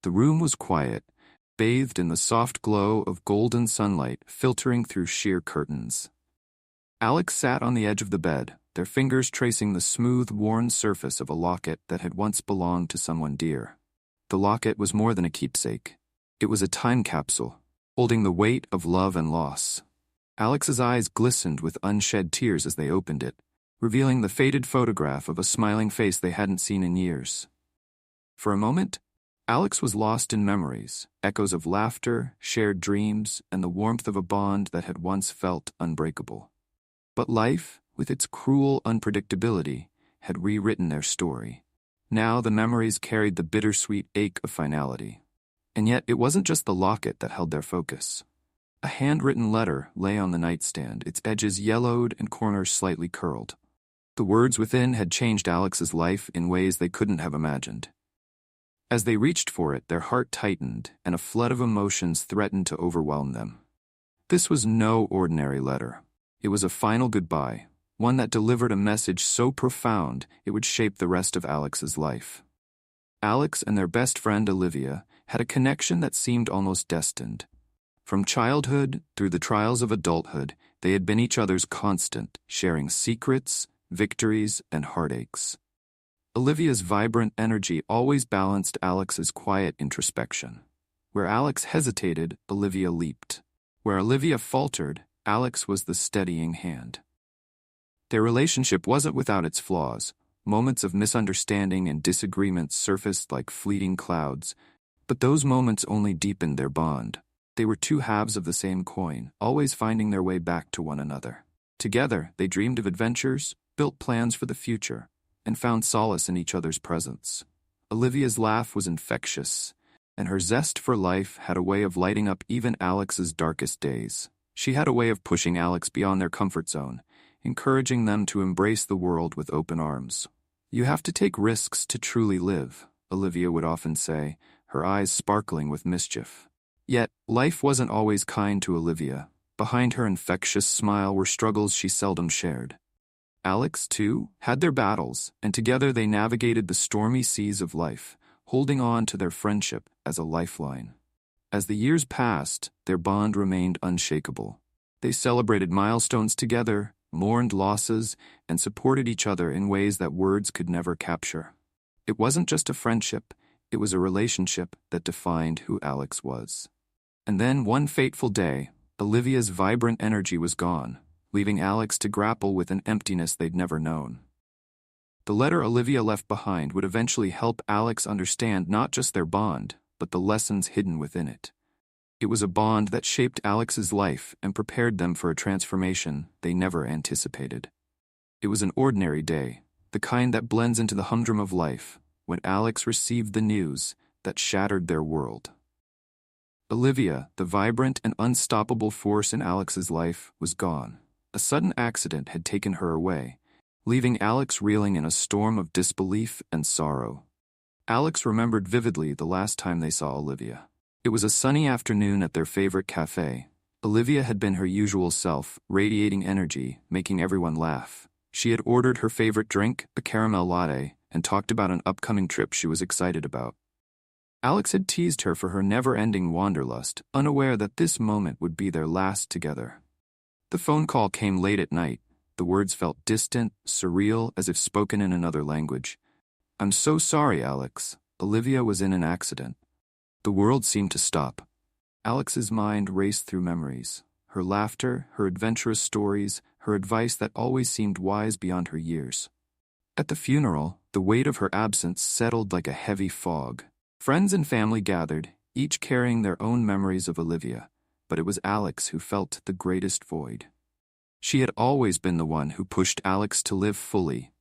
The room was quiet, bathed in the soft glow of golden sunlight filtering through sheer curtains. Alex sat on the edge of the bed, their fingers tracing the smooth, worn surface of a locket that had once belonged to someone dear. The locket was more than a keepsake. It was a time capsule, holding the weight of love and loss. Alex's eyes glistened with unshed tears as they opened it, revealing the faded photograph of a smiling face they hadn't seen in years. For a moment, Alex was lost in memories, echoes of laughter, shared dreams, and the warmth of a bond that had once felt unbreakable. But life, with its cruel unpredictability, had rewritten their story. Now the memories carried the bittersweet ache of finality. And yet it wasn't just the locket that held their focus. A handwritten letter lay on the nightstand, its edges yellowed and corners slightly curled. The words within had changed Alex's life in ways they couldn't have imagined. As they reached for it, their heart tightened, and a flood of emotions threatened to overwhelm them. This was no ordinary letter. It was a final goodbye, one that delivered a message so profound it would shape the rest of Alex's life. Alex and their best friend Olivia had a connection that seemed almost destined. From childhood through the trials of adulthood, they had been each other's constant, sharing secrets, victories, and heartaches. Olivia's vibrant energy always balanced Alex's quiet introspection. Where Alex hesitated, Olivia leaped. Where Olivia faltered, Alex was the steadying hand. Their relationship wasn't without its flaws. Moments of misunderstanding and disagreement surfaced like fleeting clouds, but those moments only deepened their bond. They were two halves of the same coin, always finding their way back to one another. Together, they dreamed of adventures, built plans for the future, and found solace in each other's presence. Olivia's laugh was infectious, and her zest for life had a way of lighting up even Alex's darkest days. She had a way of pushing Alex beyond their comfort zone, encouraging them to embrace the world with open arms. "You have to take risks to truly live," Olivia would often say, her eyes sparkling with mischief. Yet, life wasn't always kind to Olivia. Behind her infectious smile were struggles she seldom shared. Alex, too, had their battles, and together they navigated the stormy seas of life, holding on to their friendship as a lifeline. As the years passed, their bond remained unshakable. They celebrated milestones together, mourned losses, and supported each other in ways that words could never capture. It wasn't just a friendship, it was a relationship that defined who Alex was. And then, one fateful day, Olivia's vibrant energy was gone, leaving Alex to grapple with an emptiness they'd never known. The letter Olivia left behind would eventually help Alex understand not just their bond, but the lessons hidden within it. It was a bond that shaped Alex's life and prepared them for a transformation they never anticipated. It was an ordinary day, the kind that blends into the humdrum of life, when Alex received the news that shattered their world. Olivia, the vibrant and unstoppable force in Alex's life, was gone. A sudden accident had taken her away, leaving Alex reeling in a storm of disbelief and sorrow. Alex remembered vividly the last time they saw Olivia. It was a sunny afternoon at their favorite cafe. Olivia had been her usual self, radiating energy, making everyone laugh. She had ordered her favorite drink, a caramel latte, and talked about an upcoming trip she was excited about. Alex had teased her for her never-ending wanderlust, unaware that this moment would be their last together. The phone call came late at night. The words felt distant, surreal, as if spoken in another language. "I'm so sorry, Alex. Olivia was in an accident." The world seemed to stop. Alex's mind raced through memories. Her laughter, her adventurous stories, her advice that always seemed wise beyond her years. At the funeral, the weight of her absence settled like a heavy fog. Friends and family gathered, each carrying their own memories of Olivia, but it was Alex who felt the greatest void. She had always been the one who pushed Alex to live fully,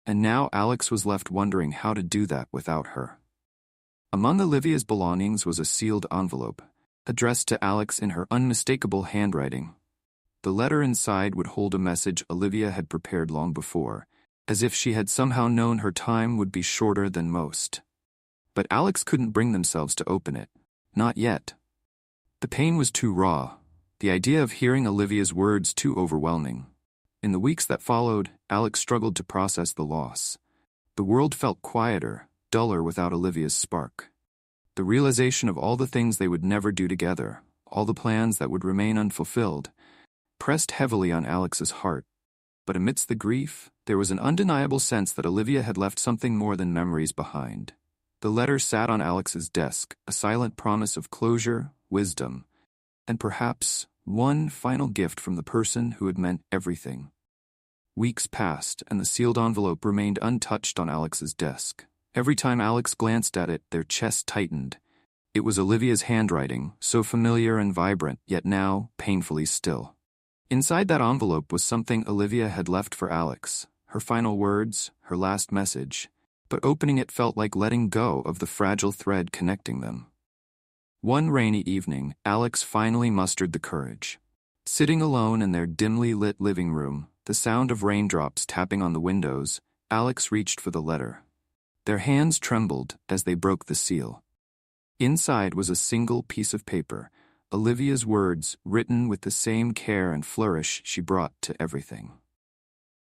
and now Alex was left wondering how to do that without her. Among Olivia's belongings was a sealed envelope, addressed to Alex in her unmistakable handwriting. The letter inside would hold a message Olivia had prepared long before, as if she had somehow known her time would be shorter than most. But Alex couldn't bring themselves to open it. Not yet. The pain was too raw, the idea of hearing Olivia's words too overwhelming. In the weeks that followed, Alex struggled to process the loss. The world felt quieter, duller without Olivia's spark. The realization of all the things they would never do together, all the plans that would remain unfulfilled, pressed heavily on Alex's heart. But amidst the grief, there was an undeniable sense that Olivia had left something more than memories behind. The letter sat on Alex's desk, a silent promise of closure, wisdom, and perhaps one final gift from the person who had meant everything. Weeks passed, and the sealed envelope remained untouched on Alex's desk. Every time Alex glanced at it, their chest tightened. It was Olivia's handwriting, so familiar and vibrant, yet now painfully still. Inside that envelope was something Olivia had left for Alex, her final words, her last message, but opening it felt like letting go of the fragile thread connecting them. One rainy evening, Alex finally mustered the courage. Sitting alone in their dimly lit living room, the sound of raindrops tapping on the windows, Alex reached for the letter. Their hands trembled as they broke the seal. Inside was a single piece of paper, Olivia's words written with the same care and flourish she brought to everything.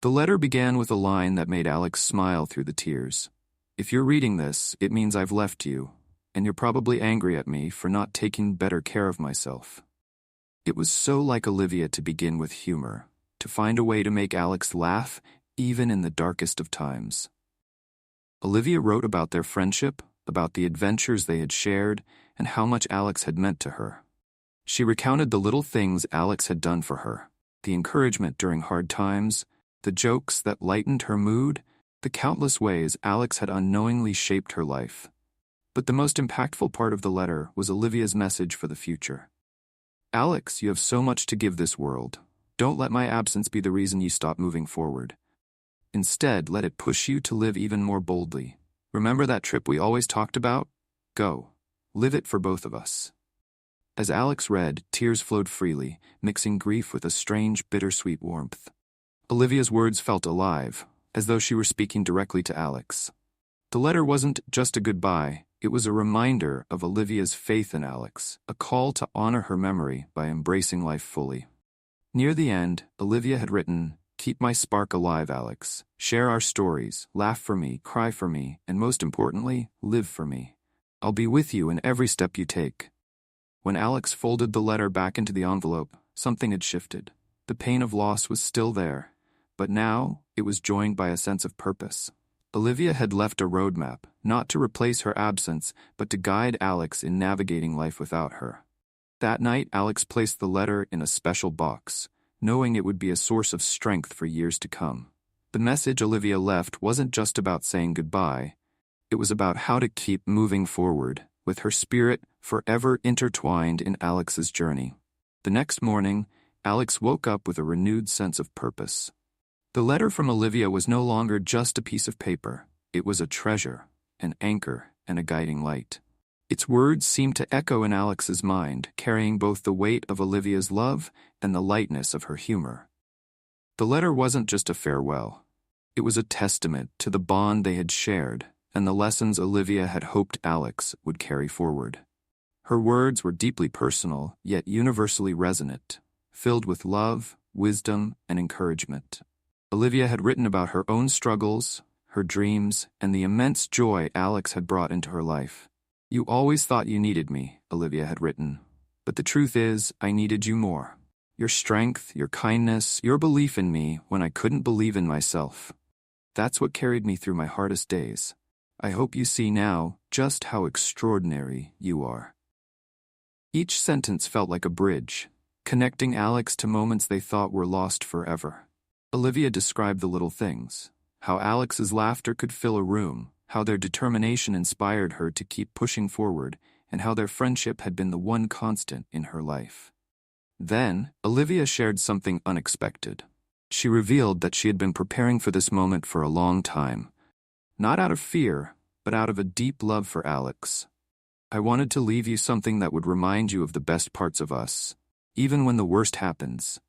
The letter began with a line that made Alex smile through the tears. "If you're reading this, it means I've left you, and you're probably angry at me for not taking better care of myself." It was so like Olivia to begin with humor, to find a way to make Alex laugh even in the darkest of times. Olivia wrote about their friendship, about the adventures they had shared, and how much Alex had meant to her. She recounted the little things Alex had done for her, the encouragement during hard times, the jokes that lightened her mood, the countless ways Alex had unknowingly shaped her life. But the most impactful part of the letter was Olivia's message for the future. "Alex, you have so much to give this world. Don't let my absence be the reason you stop moving forward. Instead, let it push you to live even more boldly. Remember that trip we always talked about? Go. Live it for both of us." As Alex read, tears flowed freely, mixing grief with a strange, bittersweet warmth. Olivia's words felt alive, as though she were speaking directly to Alex. The letter wasn't just a goodbye, it was a reminder of Olivia's faith in Alex, a call to honor her memory by embracing life fully. Near the end, Olivia had written, "Keep my spark alive, Alex. Share our stories, laugh for me, cry for me, and most importantly, live for me. I'll be with you in every step you take." When Alex folded the letter back into the envelope, something had shifted. The pain of loss was still there, but now it was joined by a sense of purpose. Olivia had left a roadmap, not to replace her absence, but to guide Alex in navigating life without her. That night, Alex placed the letter in a special box, knowing it would be a source of strength for years to come. The message Olivia left wasn't just about saying goodbye, it was about how to keep moving forward, with her spirit forever intertwined in Alex's journey. The next morning, Alex woke up with a renewed sense of purpose. The letter from Olivia was no longer just a piece of paper. It was a treasure, an anchor, and a guiding light. Its words seemed to echo in Alex's mind, carrying both the weight of Olivia's love and the lightness of her humor. The letter wasn't just a farewell. It was a testament to the bond they had shared and the lessons Olivia had hoped Alex would carry forward. Her words were deeply personal, yet universally resonant, filled with love, wisdom, and encouragement. Olivia had written about her own struggles, her dreams, and the immense joy Alex had brought into her life. "You always thought you needed me," Olivia had written. "But the truth is, I needed you more. Your strength, your kindness, your belief in me when I couldn't believe in myself. That's what carried me through my hardest days. I hope you see now just how extraordinary you are." Each sentence felt like a bridge, connecting Alex to moments they thought were lost forever. Olivia described the little things, how Alex's laughter could fill a room, how their determination inspired her to keep pushing forward, and how their friendship had been the one constant in her life. Then, Olivia shared something unexpected. She revealed that she had been preparing for this moment for a long time, not out of fear, but out of a deep love for Alex. "I wanted to leave you something that would remind you of the best parts of us, even when the worst happens.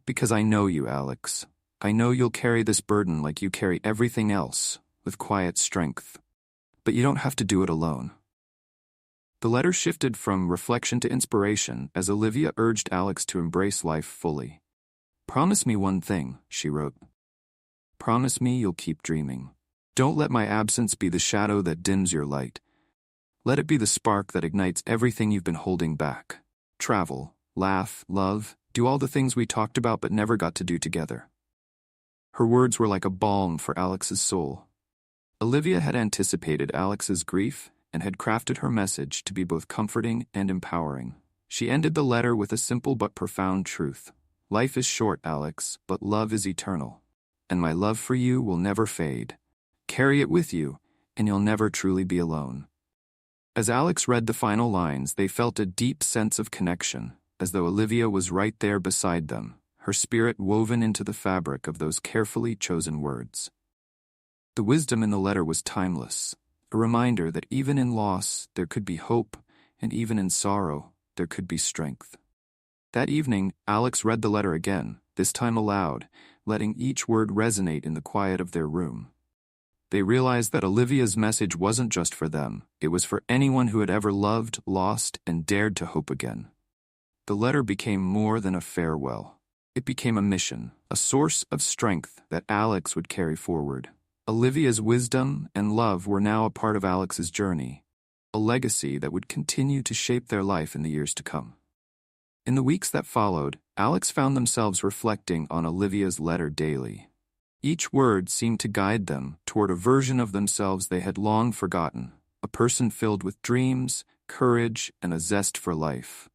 Because I know you, Alex. I know you'll carry this burden like you carry everything else, with quiet strength. But you don't have to do it alone." The letter shifted from reflection to inspiration as Olivia urged Alex to embrace life fully. "Promise me one thing," she wrote. "Promise me you'll keep dreaming. Don't let my absence be the shadow that dims your light. Let it be the spark that ignites everything you've been holding back. Travel, laugh, love, do all the things we talked about but never got to do together. Her words were like a balm for Alex's soul. Olivia had anticipated Alex's grief and had crafted her message to be both comforting and empowering. She ended the letter with a simple but profound truth. Life is short, Alex, but love is eternal. And my love for you will never fade. Carry it with you, and you'll never truly be alone. As Alex read the final lines, they felt a deep sense of connection, as though Olivia was right there beside them, her spirit woven into the fabric of those carefully chosen words. The wisdom in the letter was timeless, a reminder that even in loss there could be hope, and even in sorrow there could be strength. That evening, Alex read the letter again, this time aloud, letting each word resonate in the quiet of their room. They realized that Olivia's message wasn't just for them, it was for anyone who had ever loved, lost, and dared to hope again. The letter became more than a farewell. It became a mission, a source of strength that Alex would carry forward. Olivia's wisdom and love were now a part of Alex's journey, a legacy that would continue to shape their life in the years to come. In the weeks that followed, Alex found themselves reflecting on Olivia's letter daily. Each word seemed to guide them toward a version of themselves they had long forgotten, a person filled with dreams, courage, and a zest for life.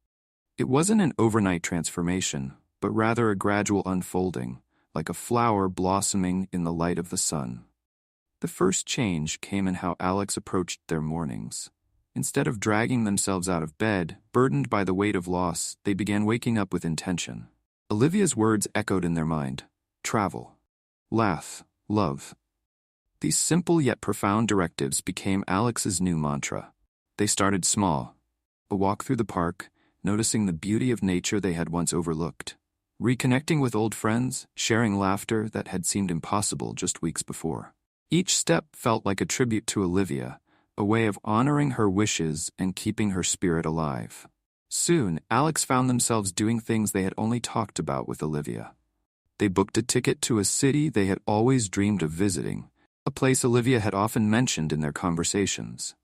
It wasn't an overnight transformation, but rather a gradual unfolding, like a flower blossoming in the light of the sun. The first change came in how Alex approached their mornings. Instead of dragging themselves out of bed, burdened by the weight of loss, they began waking up with intention. Olivia's words echoed in their mind. Travel. Laugh. Love. These simple yet profound directives became Alex's new mantra. They started small. A walk through the park, noticing the beauty of nature they had once overlooked. Reconnecting with old friends, sharing laughter that had seemed impossible just weeks before. Each step felt like a tribute to Olivia, a way of honoring her wishes and keeping her spirit alive. Soon, Alex found themselves doing things they had only talked about with Olivia. They booked a ticket to a city they had always dreamed of visiting, a place Olivia had often mentioned in their conversations.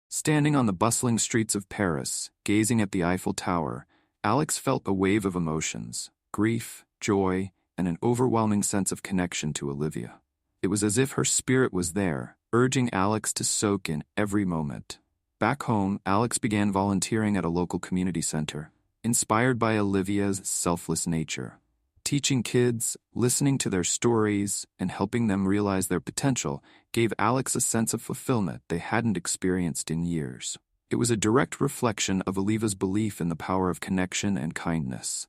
Standing on the bustling streets of Paris, gazing at the Eiffel Tower, Alex felt a wave of emotions, grief, joy, and an overwhelming sense of connection to Olivia. It was as if her spirit was there, urging Alex to soak in every moment. Back home, Alex began volunteering at a local community center, inspired by Olivia's selfless nature. Teaching kids, listening to their stories, and helping them realize their potential gave Alex a sense of fulfillment they hadn't experienced in years. It was a direct reflection of Olivia's belief in the power of connection and kindness.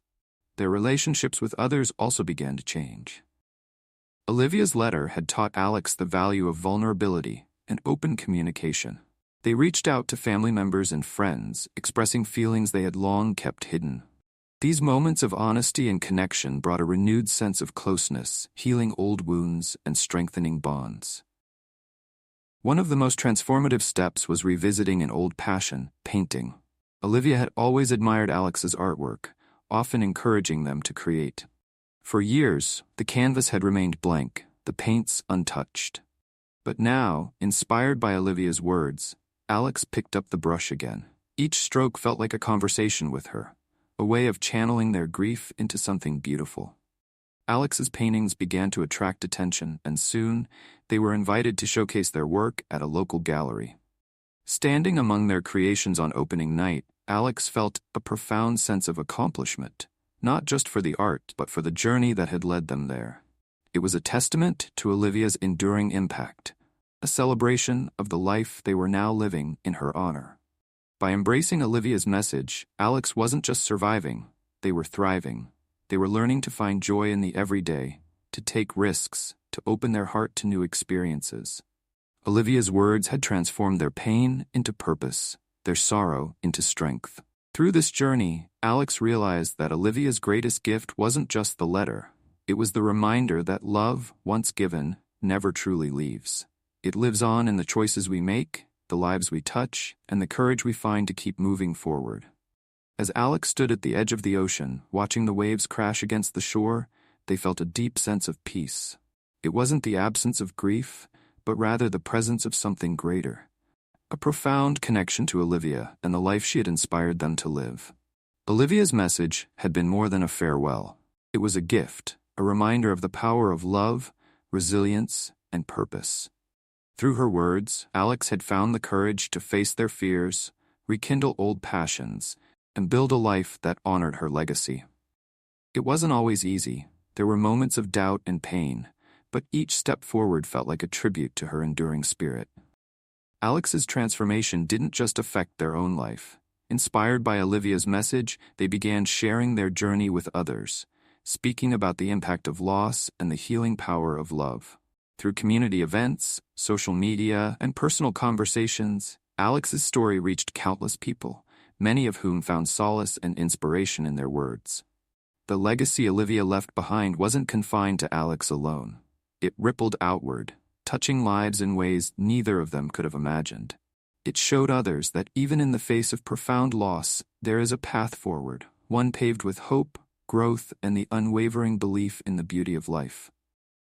Their relationships with others also began to change. Olivia's letter had taught Alex the value of vulnerability and open communication. They reached out to family members and friends, expressing feelings they had long kept hidden. These moments of honesty and connection brought a renewed sense of closeness, healing old wounds and strengthening bonds. One of the most transformative steps was revisiting an old passion, painting. Olivia had always admired Alex's artwork, often encouraging them to create. For years, the canvas had remained blank, the paints untouched. But now, inspired by Olivia's words, Alex picked up the brush again. Each stroke felt like a conversation with her, a way of channeling their grief into something beautiful. Alex's paintings began to attract attention, and soon, they were invited to showcase their work at a local gallery. Standing among their creations on opening night, Alex felt a profound sense of accomplishment, not just for the art, but for the journey that had led them there. It was a testament to Olivia's enduring impact, a celebration of the life they were now living in her honor. By embracing Olivia's message, Alex wasn't just surviving, they were thriving. They were learning to find joy in the everyday, to take risks, to open their heart to new experiences. Olivia's words had transformed their pain into purpose, their sorrow into strength. Through this journey, Alex realized that Olivia's greatest gift wasn't just the letter. It was the reminder that love, once given, never truly leaves. It lives on in the choices we make, the lives we touch, and the courage we find to keep moving forward. As Alex stood at the edge of the ocean, watching the waves crash against the shore, they felt a deep sense of peace. It wasn't the absence of grief, but rather the presence of something greater. a profound connection to Olivia and the life she had inspired them to live. Olivia's message had been more than a farewell. It was a gift, a reminder of the power of love, resilience, and purpose. Through her words, Alex had found the courage to face their fears, rekindle old passions, and build a life that honored her legacy. It wasn't always easy. There were moments of doubt and pain, but each step forward felt like a tribute to her enduring spirit. Alex's transformation didn't just affect their own life. Inspired by Olivia's message, they began sharing their journey with others, speaking about the impact of loss and the healing power of love. Through community events, social media, and personal conversations, Alex's story reached countless people, many of whom found solace and inspiration in their words. The legacy Olivia left behind wasn't confined to Alex alone. It rippled outward, touching lives in ways neither of them could have imagined. It showed others that even in the face of profound loss, there is a path forward, one paved with hope, growth, and the unwavering belief in the beauty of life.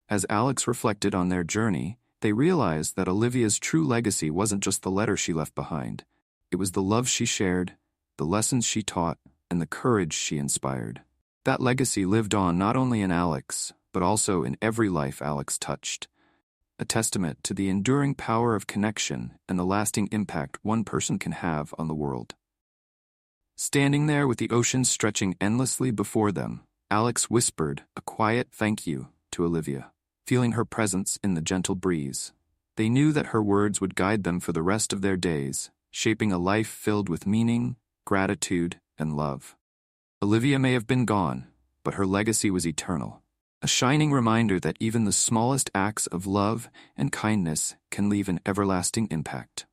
As Alex reflected on their journey, they realized that Olivia's true legacy wasn't just the letter she left behind. It was the love she shared, the lessons she taught, and the courage she inspired. That legacy lived on not only in Alex, but also in every life Alex touched. A testament to the enduring power of connection and the lasting impact one person can have on the world. Standing there with the ocean stretching endlessly before them, Alex whispered a quiet thank you to Olivia, feeling her presence in the gentle breeze. They knew that her words would guide them for the rest of their days, shaping a life filled with meaning, gratitude, and love. Olivia may have been gone, but her legacy was eternal. A shining reminder that even the smallest acts of love and kindness can leave an everlasting impact.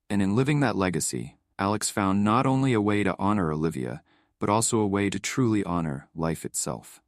And in living that legacy, Alex found not only a way to honor Olivia, but also a way to truly honor life itself.